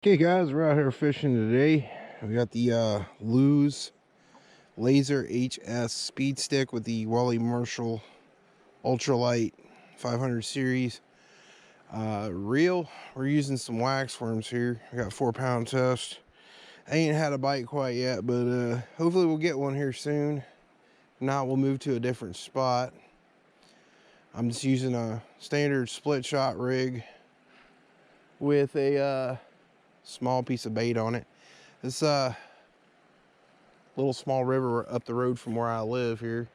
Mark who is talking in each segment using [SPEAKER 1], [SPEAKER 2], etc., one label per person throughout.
[SPEAKER 1] Okay guys, we're out here fishing today. We got the Lew's Laser HS speed stick with the Wally Marshall ultralight 500 series reel. We're using some wax worms here. I got 4-pound test. I ain't had a bite quite yet, but hopefully we'll get one here soon. If not, we'll move to a different spot. I'm just using a standard split shot rig with a small piece of bait on it. This little small river up the road from where I live here,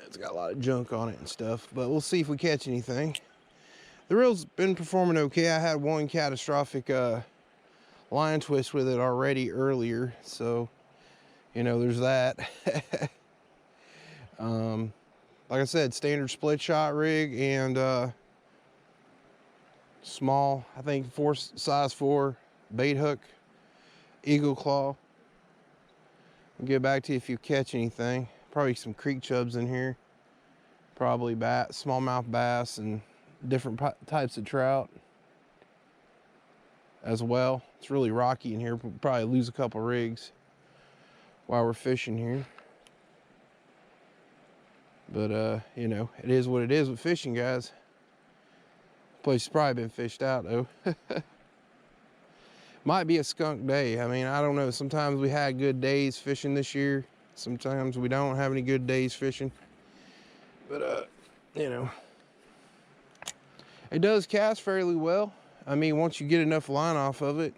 [SPEAKER 1] it's got a lot of junk on it and stuff, but we'll see if we catch anything. The reel's been performing okay. I had one catastrophic line twist with it already earlier, so you know there's that. Like I said, standard split shot rig and small, I think size 4 bait hook, eagle claw. I'll get back to you if you catch anything. Probably some creek chubs in here, probably smallmouth bass and different types of trout as well. It's really rocky in here. We'll probably lose a couple rigs while we're fishing here, but you know, it is what it is with fishing, guys. Place has probably been fished out though. Might be a skunk day. I mean, I don't know. Sometimes we had good days fishing this year. Sometimes we don't have any good days fishing. But, you know, it does cast fairly well. I mean, once you get enough line off of it,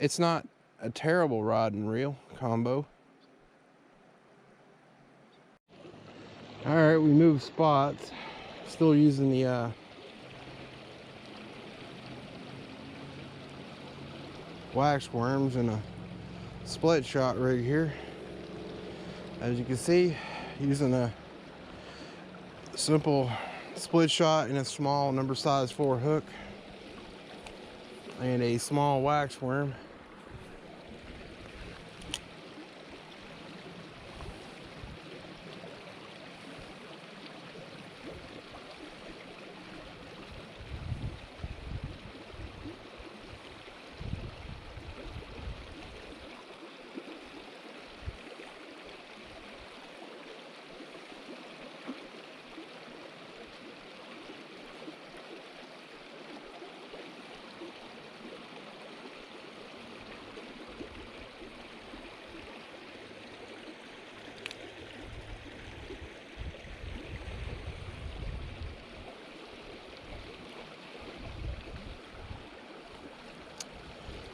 [SPEAKER 1] it's not a terrible rod and reel combo. All right, we moved spots. Still using the wax worms and a split shot rig here. As you can see, using a simple split shot and a small number size 4 hook and a small wax worm.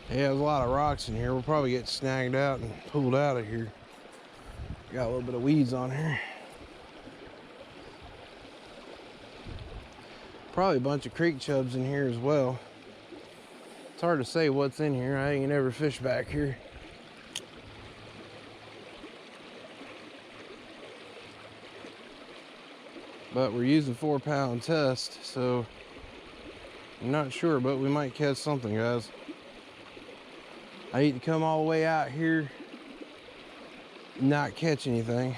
[SPEAKER 1] Yeah, there's a lot of rocks in here. We'll probably get snagged out and pulled out of here. Got a little bit of weeds on here. Probably a bunch of creek chubs in here as well. It's hard to say what's in here. I ain't never fished back here. But we're using 4-pound test, so I'm not sure, but we might catch something, guys. I hate to come all the way out here and not catch anything.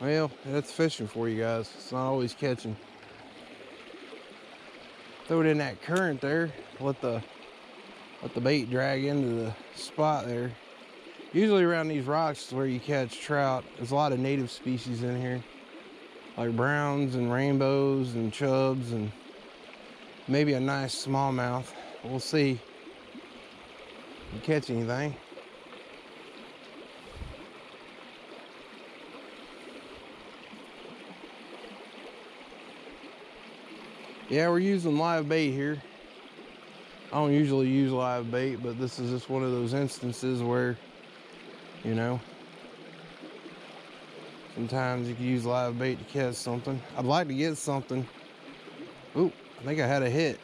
[SPEAKER 1] Well, that's fishing for you guys. It's not always catching. Throw it in that current there. Let the bait drag into the spot there. Usually around these rocks is where you catch trout. There's a lot of native species in here, like browns and rainbows and chubs and maybe a nice smallmouth. We'll see if we catch anything. Yeah, we're using live bait here. I don't usually use live bait, but this is just one of those instances where, you know, sometimes you can use live bait to catch something. I'd like to get something. Ooh, I think I had a hit.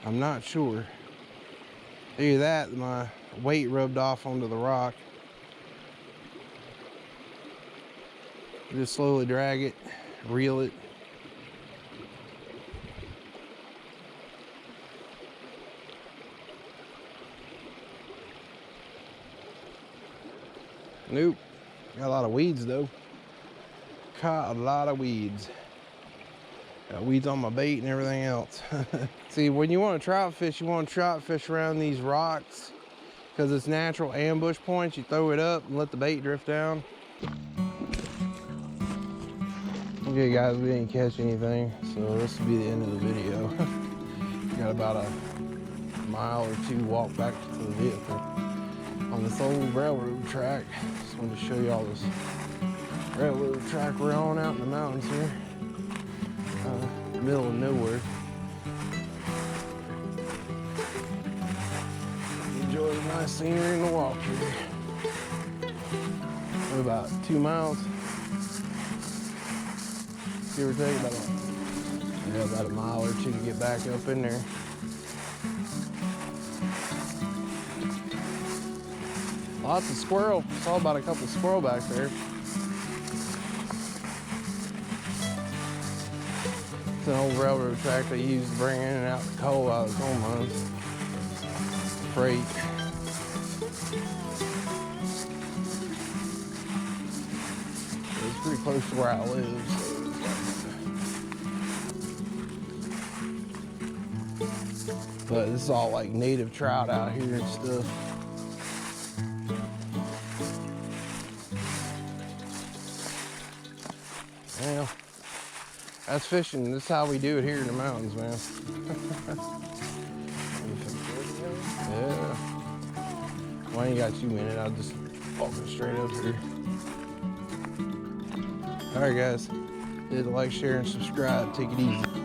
[SPEAKER 1] I'm not sure. Either that, my weight rubbed off onto the rock. Just slowly drag it, reel it. Nope. Got a lot of weeds though. Caught a lot of weeds. Got weeds on my bait and everything else. See, when you want to trout fish, you want to trout fish around these rocks because it's natural ambush points. You throw it up and let the bait drift down. Okay guys, we didn't catch anything, so this will be the end of the video. Got about a mile or two walk back to the vehicle on this old railroad track. Just wanted to show you all this railroad track we're on out in the mountains here. Middle of nowhere. Enjoy the nice scenery and the walk here. We're about 2 miles. Give or take about a mile or two to get back up in there. Lots of squirrel. Saw about a couple of squirrel back there. It's an old railroad track they used to bring in and out the coal out of the coal mines. Freight. It's pretty close to where I live. So. But this is all like native trout out here and stuff. Well, that's fishing. This is how we do it here in the mountains, man. Yeah. Well, I ain't got 2 minutes. I'll just walking straight up here. All right, guys. Hit the like, share, and subscribe. Take it easy.